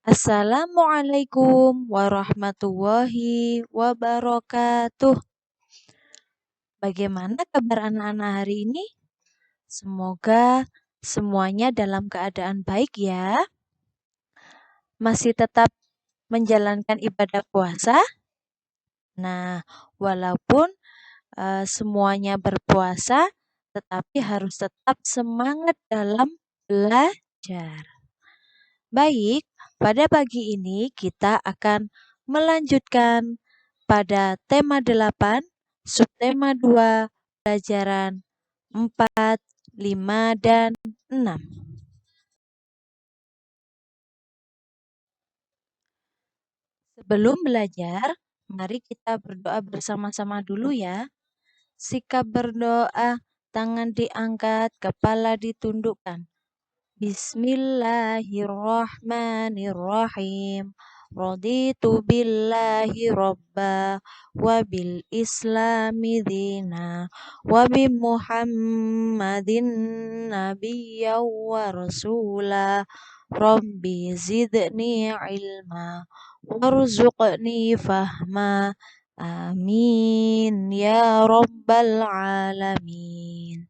Assalamualaikum warahmatullahi wabarakatuh. Bagaimana kabar anak-anak hari ini? Semoga semuanya dalam keadaan baik ya. Masih tetap menjalankan ibadah puasa? Nah, walaupun semuanya berpuasa, tetapi harus tetap semangat dalam belajar. Baik, pada pagi ini kita akan melanjutkan pada tema 8, subtema 2, pelajaran 4, 5, dan 6. Sebelum belajar, mari kita berdoa bersama-sama dulu ya. Sikap berdoa, tangan diangkat, kepala ditundukkan. Bismillahirrahmanirrahim. Raditu billahi robba wa bil islami dina wa bi muhammadin nabiyya wa rasula. Rabbi zidni ilma warzuqni fahma. Amin ya rabbal alamin.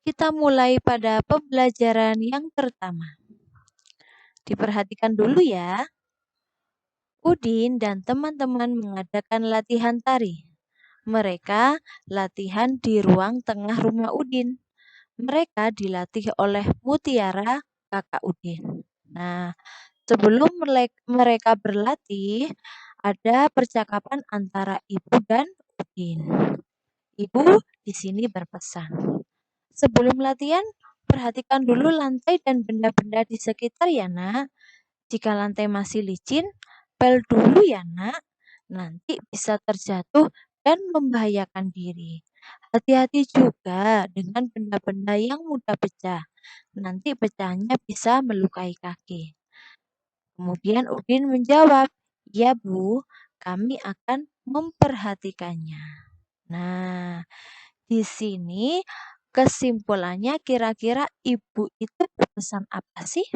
Kita mulai pada pembelajaran yang pertama. Diperhatikan dulu ya. Udin dan teman-teman mengadakan latihan tari. Mereka latihan di ruang tengah rumah Udin. Mereka dilatih oleh Mutiara, kakak Udin. Nah, sebelum mereka berlatih, ada percakapan antara ibu dan Udin. Ibu di sini berpesan. Sebelum latihan, perhatikan dulu lantai dan benda-benda di sekitar ya, Nak. Jika lantai masih licin, pel dulu ya, Nak. Nanti bisa terjatuh dan membahayakan diri. Hati-hati juga dengan benda-benda yang mudah pecah. Nanti pecahnya bisa melukai kaki. Kemudian Udin menjawab, "Ya Bu, kami akan memperhatikannya." Nah, di sini kesimpulannya kira-kira ibu itu berpesan apa sih?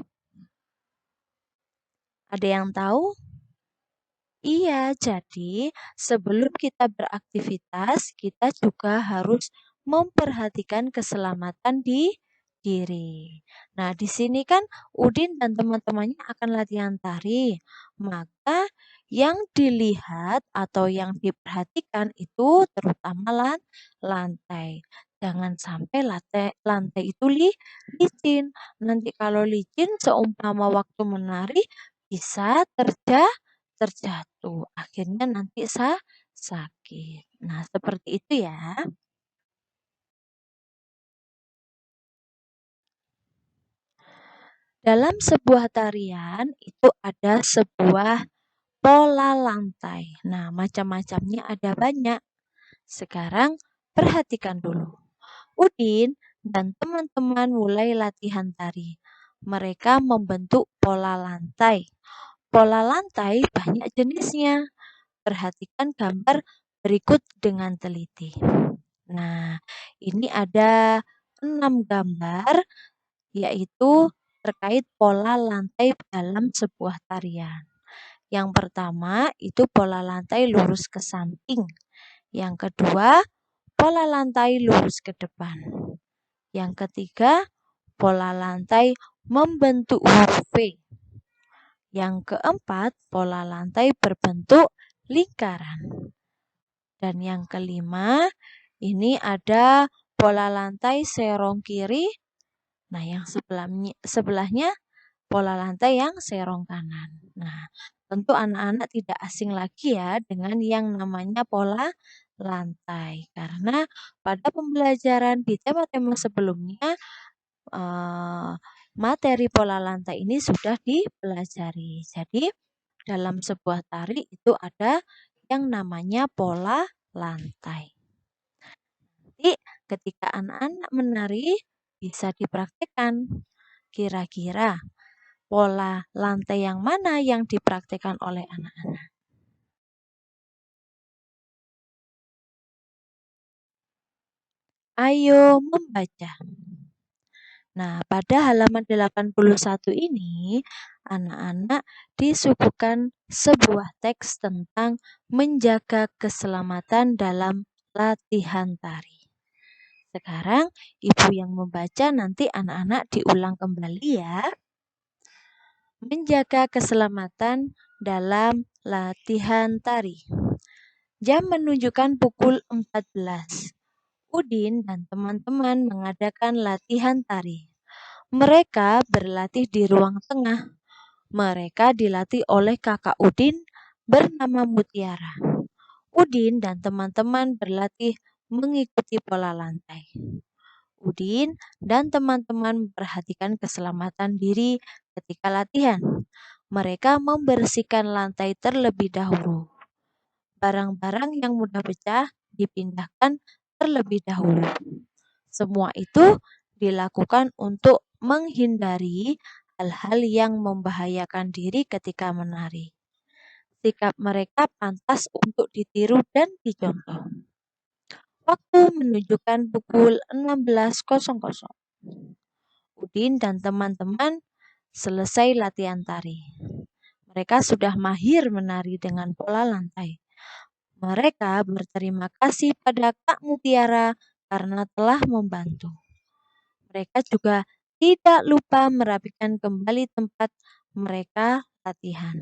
Ada yang tahu? Iya, jadi sebelum kita beraktivitas, kita juga harus memperhatikan keselamatan di diri. Nah, di sini kan Udin dan teman-temannya akan latihan tari. Maka yang dilihat atau yang diperhatikan itu terutama lantai. Jangan sampai lantai itu licin. Nanti kalau licin seumpama waktu menari bisa terjatuh. Akhirnya nanti sakit. Nah, seperti itu ya. Dalam sebuah tarian itu ada sebuah pola lantai. Nah, macam-macamnya ada banyak. Sekarang perhatikan dulu. Udin dan teman-teman mulai latihan tari. Mereka membentuk pola lantai. Pola lantai banyak jenisnya. Perhatikan gambar berikut dengan teliti. Nah, ini ada 6 gambar, yaitu terkait pola lantai dalam sebuah tarian. Yang pertama itu pola lantai lurus ke samping. Yang kedua, pola lantai lurus ke depan. Yang ketiga, pola lantai membentuk huruf V. Yang keempat, pola lantai berbentuk lingkaran. Dan yang kelima, ini ada pola lantai serong kiri. Nah, yang sebelahnya pola lantai yang serong kanan. Nah, tentu anak-anak tidak asing lagi ya dengan yang namanya pola lantai. Karena pada pembelajaran di tema-tema sebelumnya, materi pola lantai ini sudah dipelajari. Jadi, dalam sebuah tari itu ada yang namanya pola lantai. Nanti ketika anak-anak menari bisa dipraktikkan. Kira-kira pola lantai yang mana yang dipraktikkan oleh anak-anak? Ayo membaca. Nah, pada halaman 81 ini, anak-anak disuguhkan sebuah teks tentang menjaga keselamatan dalam latihan tari. Sekarang, ibu yang membaca, nanti anak-anak diulang kembali ya. Menjaga keselamatan dalam latihan tari. Jam menunjukkan pukul 14. Udin dan teman-teman mengadakan latihan tari. Mereka berlatih di ruang tengah. Mereka dilatih oleh kakak Udin bernama Mutiara. Udin dan teman-teman berlatih mengikuti pola lantai. Udin dan teman-teman memperhatikan keselamatan diri ketika latihan. Mereka membersihkan lantai terlebih dahulu. Barang-barang yang mudah pecah dipindahkan terlebih dahulu. Semua itu dilakukan untuk menghindari hal-hal yang membahayakan diri ketika menari. Sikap mereka pantas untuk ditiru dan dicontoh. Waktu menunjukkan pukul 16.00. Udin dan teman-teman selesai latihan tari. Mereka sudah mahir menari dengan pola lantai. Mereka berterima kasih pada Kak Mutiara karena telah membantu. Mereka juga tidak lupa merapikan kembali tempat mereka latihan.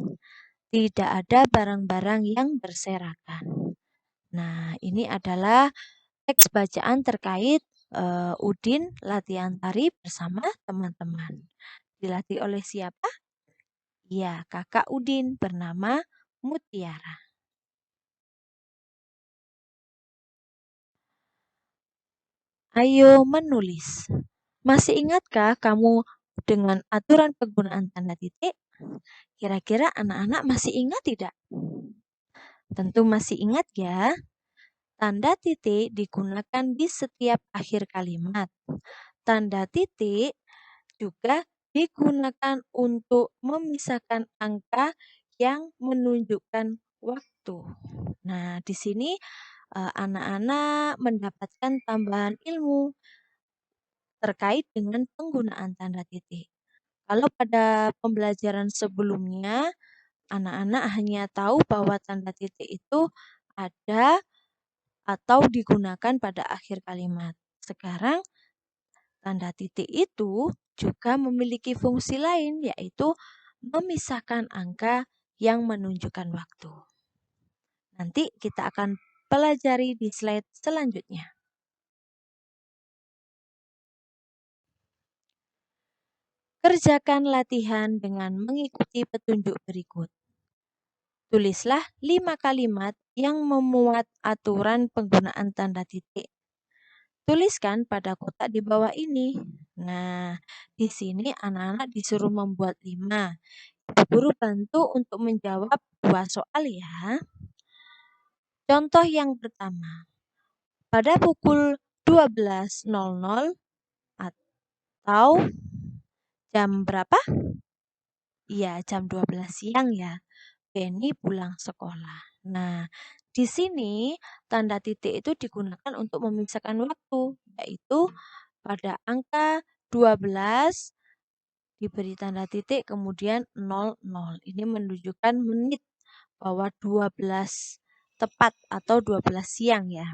Tidak ada barang-barang yang berserakan. Nah, ini adalah teks bacaan terkait Udin latihan tari bersama teman-teman. Dilatih oleh siapa? Ya, kakak Udin bernama Mutiara. Ayo menulis. Masih ingatkah kamu dengan aturan penggunaan tanda titik? Kira-kira anak-anak masih ingat tidak? Tentu masih ingat ya. Tanda titik digunakan di setiap akhir kalimat. Tanda titik juga digunakan untuk memisahkan angka yang menunjukkan waktu. Nah, di sini anak-anak mendapatkan tambahan ilmu terkait dengan penggunaan tanda titik. Kalau pada pembelajaran sebelumnya, anak-anak hanya tahu bahwa tanda titik itu ada atau digunakan pada akhir kalimat. Sekarang, tanda titik itu juga memiliki fungsi lain, yaitu memisahkan angka yang menunjukkan waktu. Nanti kita akan pelajari di slide selanjutnya. Kerjakan latihan dengan mengikuti petunjuk berikut. Tulislah 5 kalimat yang memuat aturan penggunaan tanda titik. Tuliskan pada kotak di bawah ini. Nah, di sini anak-anak disuruh membuat 5. Ibu guru bantu untuk menjawab 2 soal ya. Contoh yang pertama. Pada pukul 12.00 atau jam berapa? Iya, jam 12 siang ya. Benny pulang sekolah. Nah, di sini tanda titik itu digunakan untuk memisahkan waktu, yaitu pada angka 12 diberi tanda titik kemudian 00. Ini menunjukkan menit bahwa 12 tepat atau 12 siang ya.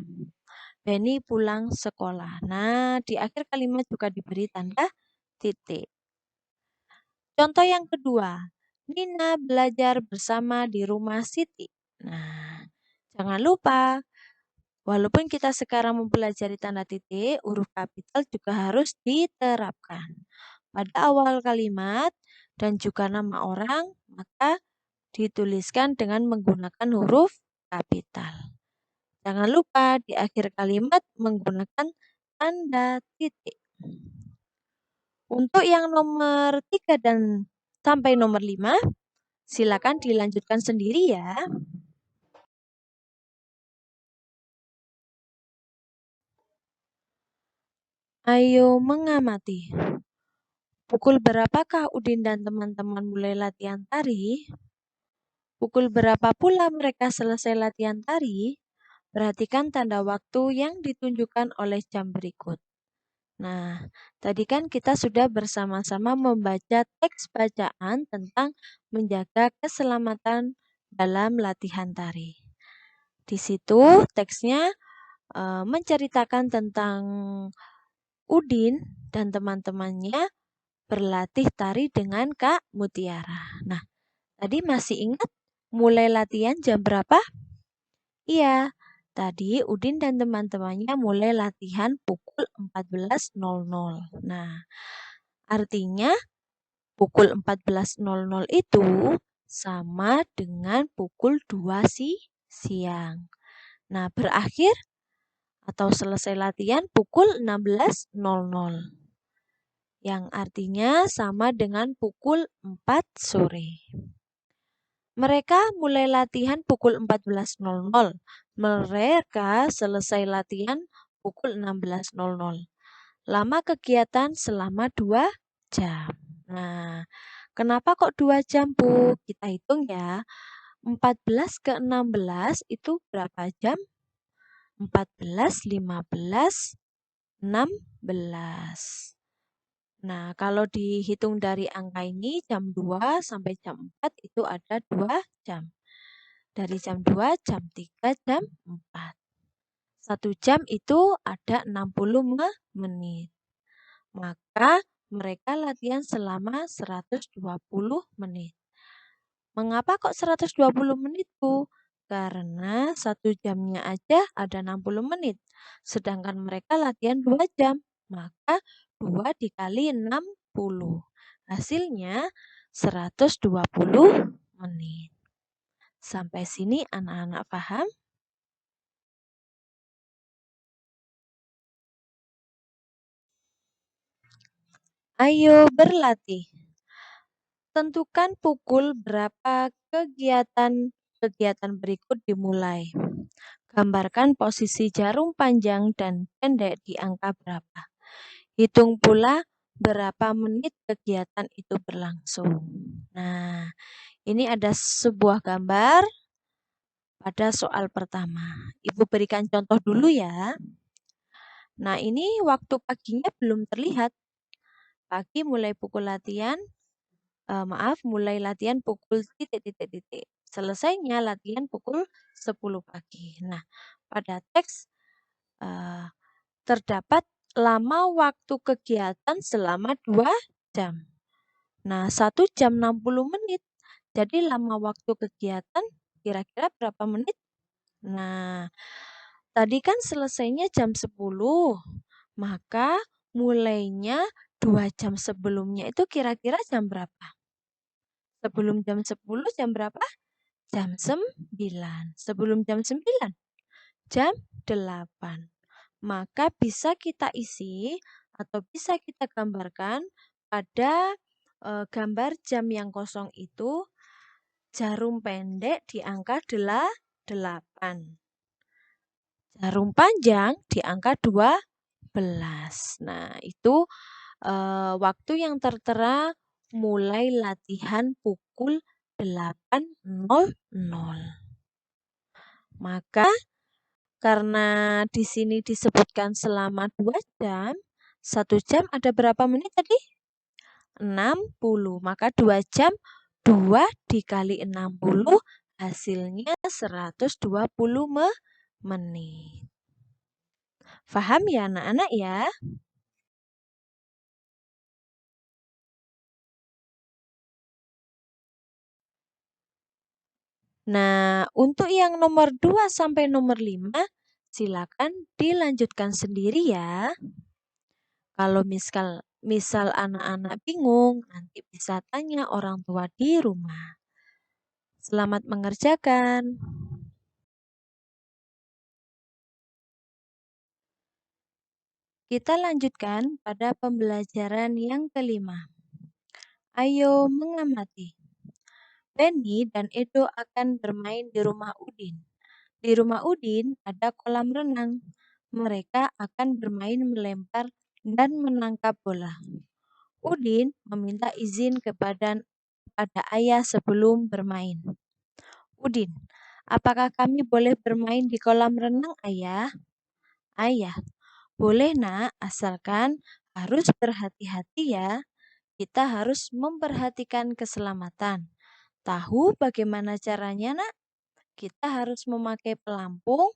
Benny pulang sekolah. Nah, di akhir kalimat juga diberi tanda titik. Contoh yang kedua, Nina belajar bersama di rumah Siti. Nah, jangan lupa, walaupun kita sekarang mempelajari tanda titik, huruf kapital juga harus diterapkan. Pada awal kalimat dan juga nama orang, maka dituliskan dengan menggunakan huruf kapital. Jangan lupa di akhir kalimat menggunakan tanda titik. Untuk yang nomor 3 dan sampai nomor 5, silakan dilanjutkan sendiri ya. Ayo mengamati. Pukul berapakah Udin dan teman-teman mulai latihan tari? Pukul berapa pula mereka selesai latihan tari? Perhatikan tanda waktu yang ditunjukkan oleh jam berikut. Nah, tadi kan kita sudah bersama-sama membaca teks bacaan tentang menjaga keselamatan dalam latihan tari. Di situ teksnya menceritakan tentang Udin dan teman-temannya berlatih tari dengan Kak Mutiara. Nah, tadi masih ingat mulai latihan jam berapa? Iya, tadi Udin dan teman-temannya mulai latihan pukul 14.00. Nah, artinya pukul 14.00 itu sama dengan pukul 2 siang. Nah, berakhir atau selesai latihan pukul 16.00. Yang artinya sama dengan pukul 4 sore. Mereka mulai latihan pukul 14.00. Mereka selesai latihan pukul 16.00. Lama kegiatan selama 2 jam. Nah, kenapa kok 2 jam, Bu? Kita hitung ya. 14 ke 16 itu berapa jam? 14, 15, 16. Nah, kalau dihitung dari angka ini jam 2 sampai jam 4 itu ada 2 jam. Dari jam 2, jam 3, jam 4. 1 jam itu ada 60 menit. Maka mereka latihan selama 120 menit. Mengapa kok 120 menit, Bu? Karena 1 jamnya aja ada 60 menit. Sedangkan mereka latihan 2 jam. Maka 2 dikali 60. Hasilnya 120 menit. Sampai sini anak-anak paham? Ayo berlatih. Tentukan pukul berapa kegiatan berikut dimulai. Gambarkan posisi jarum panjang dan pendek di angka berapa. Hitung pula berapa menit kegiatan itu berlangsung. Nah, ini ada sebuah gambar pada soal pertama. Ibu berikan contoh dulu ya. Nah, ini waktu paginya belum terlihat. Pagi mulai pukul latihan, mulai latihan pukul titik-titik-titik. Selesainya latihan pukul 10 pagi. Nah, pada teks terdapat lama waktu kegiatan selama 2 jam. Nah, 1 jam 60 menit. Jadi lama waktu kegiatan kira-kira berapa menit? Nah, tadi kan selesainya jam 10. Maka mulainya 2 jam sebelumnya itu kira-kira jam berapa? Sebelum jam 10 jam berapa? Jam 9. Sebelum jam 9? Jam 8. Maka bisa kita isi atau bisa kita gambarkan pada gambar jam yang kosong itu jarum pendek di angka 8. Jarum panjang di angka 12. Nah, itu waktu yang tertera mulai latihan pukul 8.00. Maka karena di sini disebutkan selama 2 jam, 1 jam ada berapa menit tadi? 60. Maka 2 jam 2 dikali 60 hasilnya 120 menit. Faham ya anak-anak ya? Nah, untuk yang nomor 2 sampai nomor 5, silakan dilanjutkan sendiri ya. Kalau misal anak-anak bingung, nanti bisa tanya orang tua di rumah. Selamat mengerjakan. Kita lanjutkan pada pembelajaran yang kelima. Ayo mengamati. Benny dan Edo akan bermain di rumah Udin. Di rumah Udin ada kolam renang. Mereka akan bermain melempar dan menangkap bola. Udin meminta izin kepada ayah sebelum bermain. Udin, apakah kami boleh bermain di kolam renang, ayah? Ayah, Boleh nak, asalkan harus berhati-hati ya. Kita harus memperhatikan keselamatan. Tahu bagaimana caranya nak? Kita harus memakai pelampung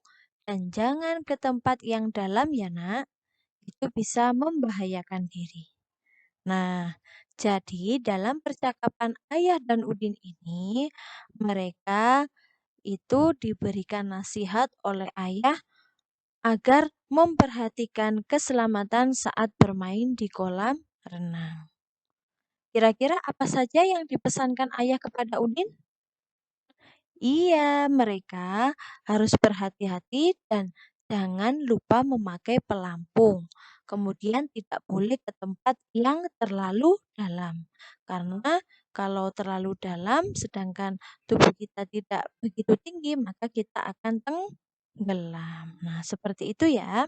dan jangan ke tempat yang dalam ya nak. Itu bisa membahayakan diri. Nah, jadi dalam percakapan Ayah dan Udin ini, mereka itu diberikan nasihat oleh Ayah agar memperhatikan keselamatan saat bermain di kolam renang. Kira-kira apa saja yang dipesankan Ayah kepada Udin? Iya, mereka harus berhati-hati dan jangan lupa memakai pelampung. Kemudian tidak boleh ke tempat yang terlalu dalam. Karena kalau terlalu dalam sedangkan tubuh kita tidak begitu tinggi, maka kita akan tenggelam. Nah, seperti itu ya.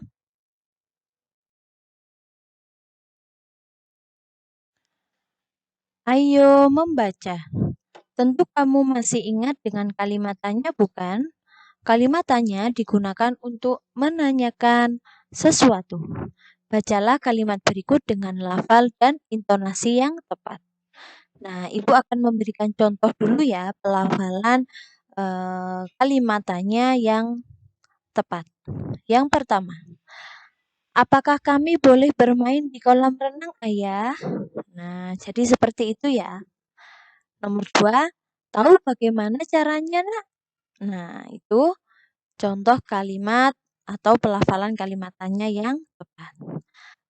Ayo membaca. Tentu kamu masih ingat dengan kalimatannya bukan? Kalimatannya digunakan untuk menanyakan sesuatu. Bacalah kalimat berikut dengan lafal dan intonasi yang tepat. Nah, Ibu akan memberikan contoh dulu ya pelafalan kalimatannya yang tepat. Yang pertama, apakah kami boleh bermain di kolam renang, Ayah? Nah, jadi seperti itu ya. Nomor dua, tahu bagaimana caranya, Nak? Nah, itu contoh kalimat atau pelafalan kalimatannya yang tepat.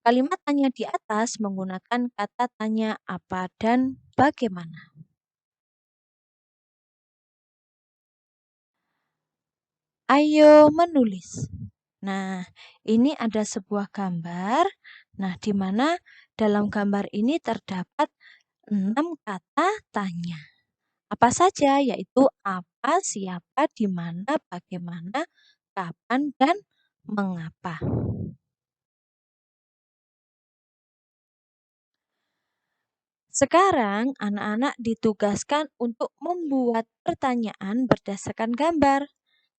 Kalimat tanya di atas menggunakan kata tanya apa dan bagaimana. Ayo menulis. Nah, ini ada sebuah gambar. Nah, di mana dalam gambar ini terdapat 6 kata tanya. Apa saja? Yaitu apa, siapa, di mana, bagaimana, kapan, dan mengapa. Sekarang, anak-anak ditugaskan untuk membuat pertanyaan berdasarkan gambar.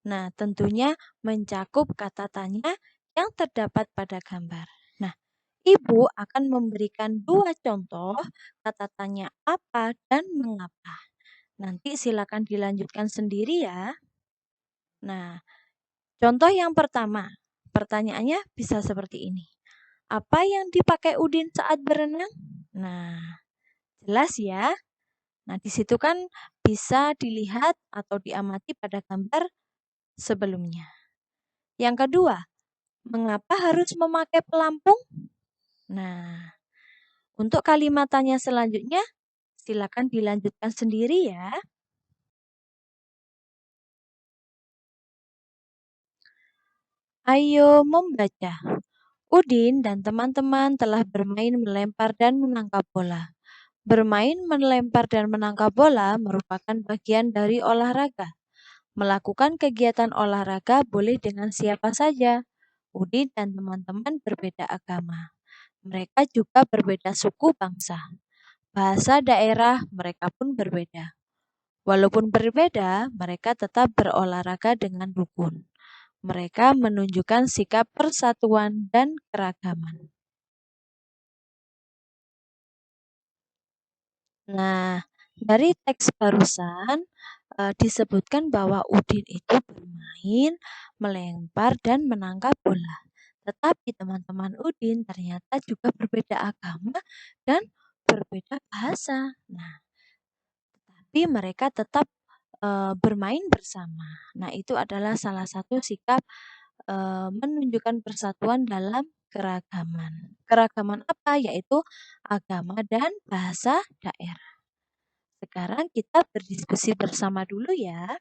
Nah, tentunya mencakup kata tanya yang terdapat pada gambar. Nah, Ibu akan memberikan 2 contoh kata tanya apa dan mengapa. Nanti silakan dilanjutkan sendiri ya. Nah, contoh yang pertama, pertanyaannya bisa seperti ini. Apa yang dipakai Udin saat berenang? Nah, jelas ya. Nah, di situ kan bisa dilihat atau diamati pada gambar sebelumnya. Yang kedua, mengapa harus memakai pelampung? Nah, untuk kalimatannya selanjutnya, silakan dilanjutkan sendiri ya. Ayo membaca. Udin dan teman-teman telah bermain melempar dan menangkap bola. Bermain melempar dan menangkap bola merupakan bagian dari olahraga. Melakukan kegiatan olahraga boleh dengan siapa saja. Udin dan teman-teman berbeda agama. Mereka juga berbeda suku bangsa. Bahasa daerah mereka pun berbeda. Walaupun berbeda, mereka tetap berolahraga dengan rukun. Mereka menunjukkan sikap persatuan dan keragaman. Nah, dari teks barusan disebutkan bahwa Udin itu bermain, melempar, dan menangkap bola. Tetapi teman-teman Udin ternyata juga berbeda agama dan berbeda bahasa. Nah, tapi mereka tetap bermain bersama. Nah, itu adalah salah satu sikap menunjukkan persatuan dalam keragaman. Keragaman apa? Yaitu agama dan bahasa daerah. Sekarang kita berdiskusi bersama dulu ya.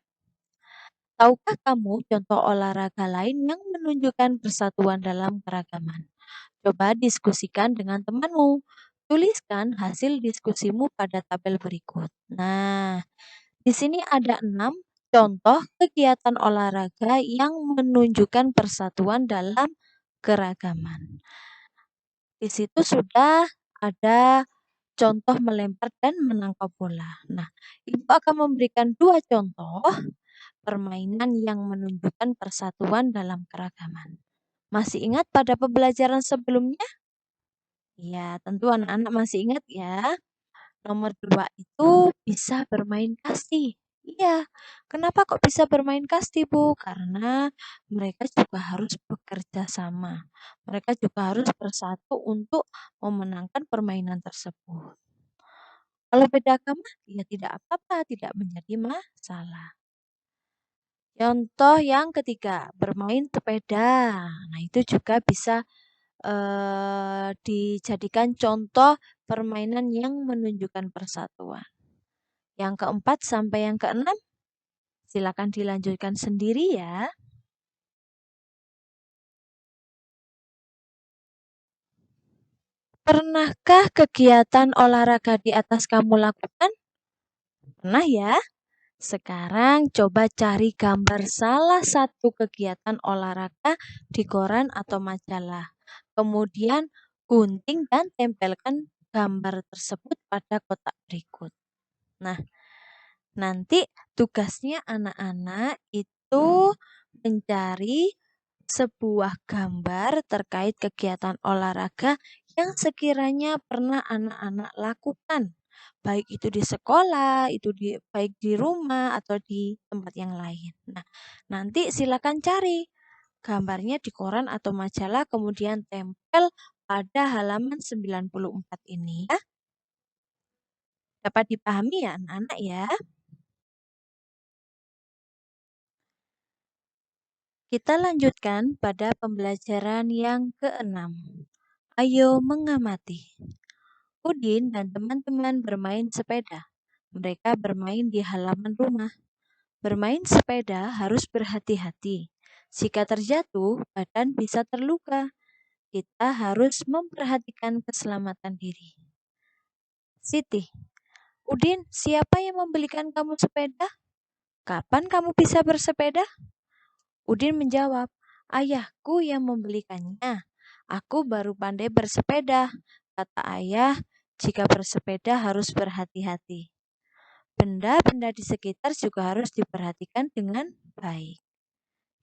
Tahukah kamu contoh olahraga lain yang menunjukkan persatuan dalam keragaman? Coba diskusikan dengan temanmu. Tuliskan hasil diskusimu pada tabel berikut. Nah, di sini ada 6 contoh kegiatan olahraga yang menunjukkan persatuan dalam keragaman. Di situ sudah ada contoh melempar dan menangkap bola. Nah, Ibu akan memberikan 2 contoh permainan yang menunjukkan persatuan dalam keragaman. Masih ingat pada pembelajaran sebelumnya? Ya, tentu anak-anak masih ingat ya. Nomor 2 itu bisa bermain kasti. Iya, kenapa kok bisa bermain kasti, Bu? Karena mereka juga harus bekerja sama. Mereka juga harus bersatu untuk memenangkan permainan tersebut. Kalau beda agama, ya tidak apa-apa, tidak menjadi masalah. Contoh yang ketiga, bermain sepeda. Nah, itu juga bisa dijadikan contoh permainan yang menunjukkan persatuan. Yang keempat sampai yang keenam, silakan dilanjutkan sendiri ya. Pernahkah kegiatan olahraga di atas kamu lakukan? Pernah ya? Sekarang coba cari gambar salah satu kegiatan olahraga di koran atau majalah. Kemudian gunting dan tempelkan gambar tersebut pada kotak berikut. Nah, nanti tugasnya anak-anak itu mencari sebuah gambar terkait kegiatan olahraga yang sekiranya pernah anak-anak lakukan, baik itu di sekolah, baik di rumah atau di tempat yang lain. Nah, nanti silakan cari gambarnya di koran atau majalah, kemudian tempel pada halaman 94 ini ya. Dapat dipahami ya anak-anak ya? Kita lanjutkan pada pembelajaran yang keenam. Ayo mengamati. Udin dan teman-teman bermain sepeda. Mereka bermain di halaman rumah. Bermain sepeda harus berhati-hati. Jika terjatuh, badan bisa terluka. Kita harus memperhatikan keselamatan diri. Siti, Udin, siapa yang membelikan kamu sepeda? Kapan kamu bisa bersepeda? Udin menjawab, ayahku yang membelikannya. Aku baru pandai bersepeda. Kata ayah, jika bersepeda harus berhati-hati. Benda-benda di sekitar juga harus diperhatikan dengan baik.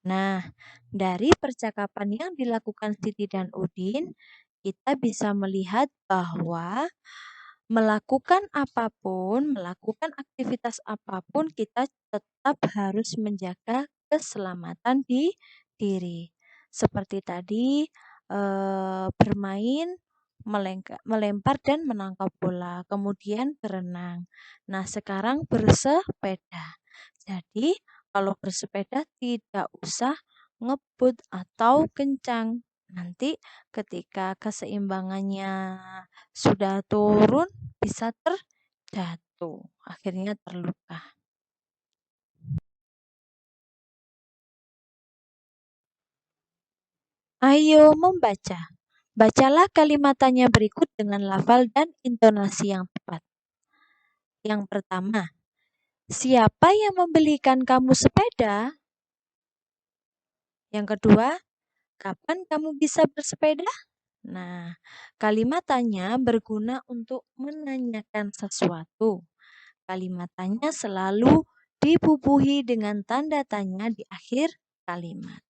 Nah, dari percakapan yang dilakukan Siti dan Udin, kita bisa melihat bahwa melakukan apapun, melakukan aktivitas apapun, kita tetap harus menjaga keselamatan di diri. Seperti tadi, bermain, melempar dan menangkap bola, kemudian berenang. Nah, sekarang bersepeda. Jadi, kalau bersepeda tidak usah ngebut atau kencang. Nanti ketika keseimbangannya sudah turun, bisa terjatuh, akhirnya terluka. Ayo membaca. Bacalah kalimatannya berikut dengan lafal dan intonasi yang tepat. Yang pertama, siapa yang membelikan kamu sepeda? Yang kedua, kapan kamu bisa bersepeda? Nah, kalimatannya berguna untuk menanyakan sesuatu. Kalimatannya selalu dibubuhi dengan tanda tanya di akhir kalimat.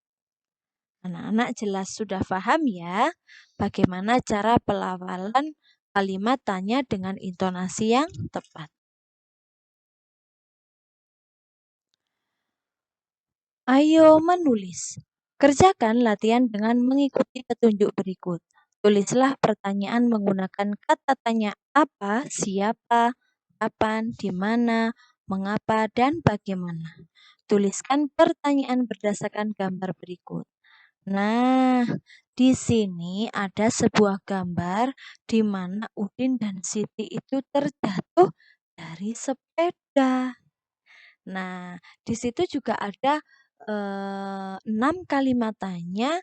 Anak-anak jelas sudah paham ya bagaimana cara pelafalan kalimat tanya dengan intonasi yang tepat. Ayo menulis. Kerjakan latihan dengan mengikuti petunjuk berikut. Tulislah pertanyaan menggunakan kata tanya apa, siapa, kapan, di mana, mengapa, dan bagaimana. Tuliskan pertanyaan berdasarkan gambar berikut. Nah, di sini ada sebuah gambar di mana Udin dan Siti itu terjatuh dari sepeda. Nah, di situ juga ada 6 kalimat tanya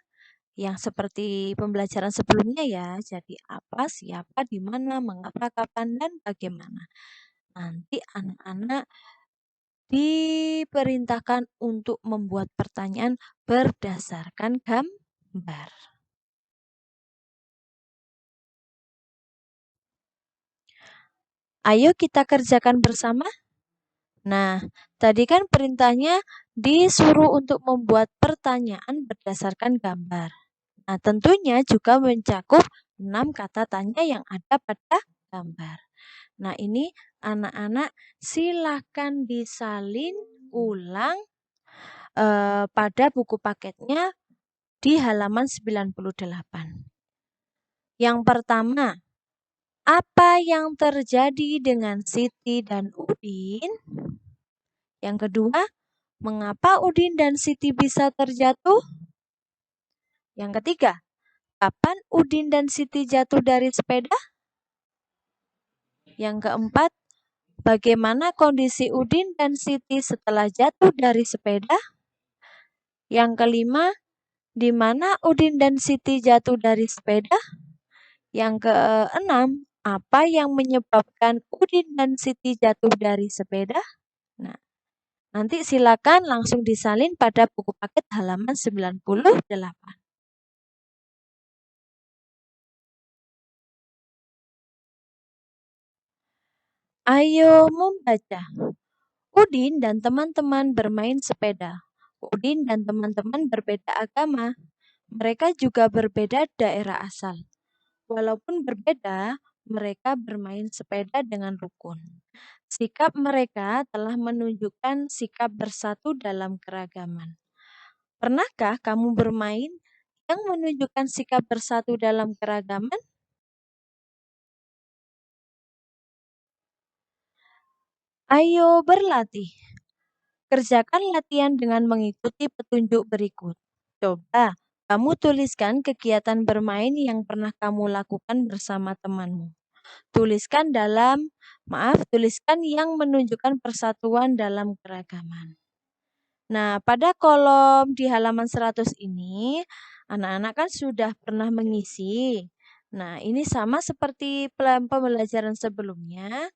yang seperti pembelajaran sebelumnya ya. Jadi apa, siapa, di mana, mengapa, kapan, dan bagaimana. Nanti anak-anak diperintahkan untuk membuat pertanyaan berdasarkan gambar. Ayo kita kerjakan bersama. Nah, tadi kan perintahnya disuruh untuk membuat pertanyaan berdasarkan gambar. Nah, tentunya juga mencakup 6 kata tanya yang ada pada gambar. Nah, ini anak-anak silakan disalin ulang pada buku paketnya di halaman 98. Yang pertama, apa yang terjadi dengan Siti dan Udin? Yang kedua, mengapa Udin dan Siti bisa terjatuh? Yang ketiga, kapan Udin dan Siti jatuh dari sepeda? Yang keempat, bagaimana kondisi Udin dan Siti setelah jatuh dari sepeda? Yang kelima, di mana Udin dan Siti jatuh dari sepeda? Yang keenam, apa yang menyebabkan Udin dan Siti jatuh dari sepeda? Nah, nanti silakan langsung disalin pada buku paket halaman 98. Ayo membaca. Udin dan teman-teman bermain sepeda. Udin dan teman-teman berbeda agama. Mereka juga berbeda daerah asal. Walaupun berbeda, mereka bermain sepeda dengan rukun. Sikap mereka telah menunjukkan sikap bersatu dalam keragaman. Pernahkah kamu bermain yang menunjukkan sikap bersatu dalam keragaman? Ayo berlatih. Kerjakan latihan dengan mengikuti petunjuk berikut. Coba kamu tuliskan kegiatan bermain yang pernah kamu lakukan bersama temanmu. Tuliskan yang menunjukkan persatuan dalam keragaman. Nah, pada kolom di halaman 100 ini, anak-anak kan sudah pernah mengisi. Nah, ini sama seperti pembelajaran sebelumnya.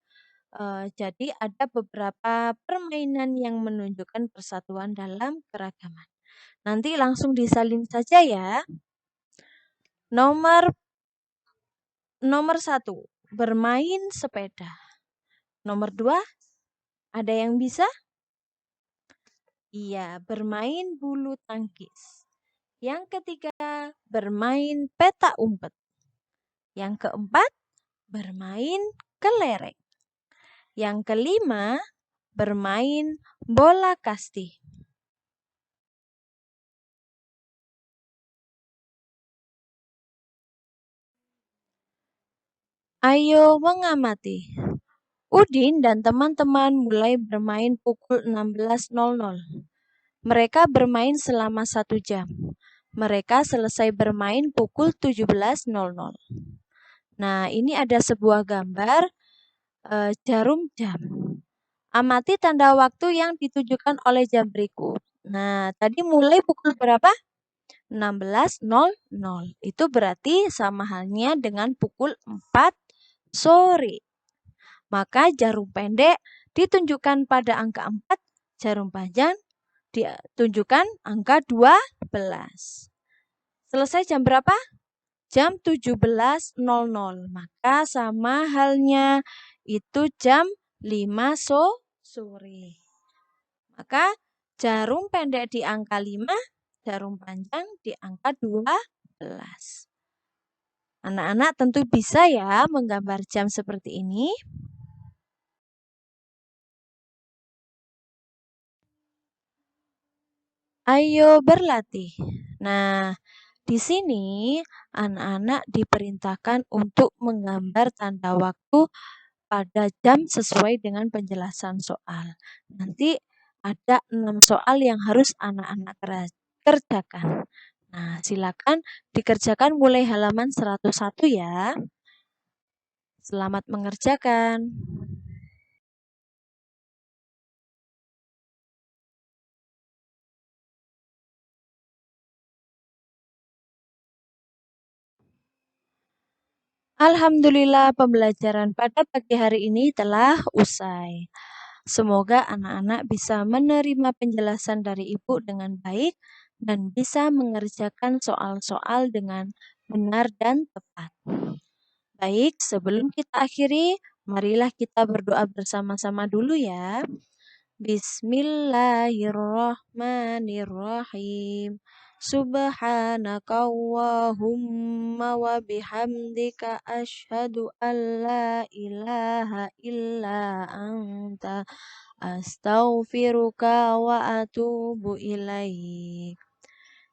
Jadi ada beberapa permainan yang menunjukkan persatuan dalam keragaman. Nanti langsung disalin saja ya. Nomor 1, bermain sepeda. Nomor 2, ada yang bisa? Iya, bermain bulu tangkis. Yang ketiga, bermain peta umpet. Yang keempat, bermain kelereng. Yang kelima, bermain bola kasti. Ayo mengamati. Udin dan teman-teman mulai bermain pukul 16.00. Mereka bermain selama 1 jam. Mereka selesai bermain pukul 17.00. Nah, ini ada sebuah gambar jarum jam. Amati tanda waktu yang ditujukan oleh jam berikut. Nah, tadi mulai pukul berapa? 16.00. Itu berarti sama halnya dengan pukul 4 sore. Maka jarum pendek ditunjukkan pada angka 4, jarum panjang ditunjukkan angka 12. Selesai jam berapa? Jam 17.00. Maka sama halnya itu jam 5 sore. Maka jarum pendek di angka 5, jarum panjang di angka 12. Anak-anak tentu bisa ya menggambar jam seperti ini. Ayo berlatih. Nah, di sini anak-anak diperintahkan untuk menggambar tanda waktu pada jam sesuai dengan penjelasan soal. Nanti ada 6 soal yang harus anak-anak kerjakan. Nah, silakan dikerjakan mulai halaman 101 ya. Selamat mengerjakan. Alhamdulillah pembelajaran pada pagi hari ini telah usai. Semoga anak-anak bisa menerima penjelasan dari Ibu dengan baik dan bisa mengerjakan soal-soal dengan benar dan tepat. Baik, sebelum kita akhiri, marilah kita berdoa bersama-sama dulu ya. Bismillahirrahmanirrahim. Subhanakallahumma wa bihamdika asyhadu an la ilaha illa anta astaghfiruka wa atubu ilaik.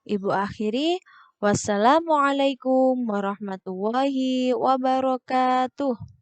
Ibu akhiri, wassalamualaikum warahmatullahi wabarakatuh.